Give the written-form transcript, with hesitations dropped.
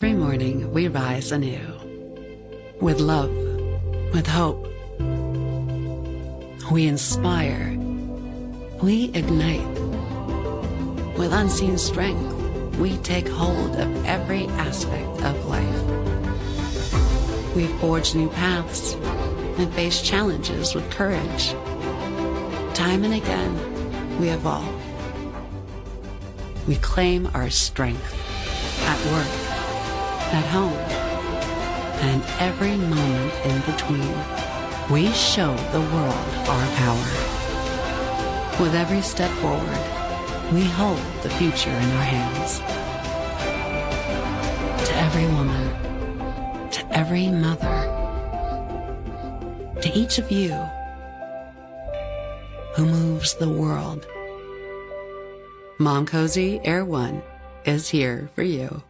Every morning we rise anew, with love, with hope. We inspire, we ignite. With unseen strength, we take hold of every aspect of life. We forge new paths and face challenges with courage. Time and again, we evolve. We claim our strength at work, at home, and every moment in between. We show the world our power. With every step forward, we hold the future in our hands. To every woman, to every mother, to each of you who moves the world, Momcozy Air One is here for you.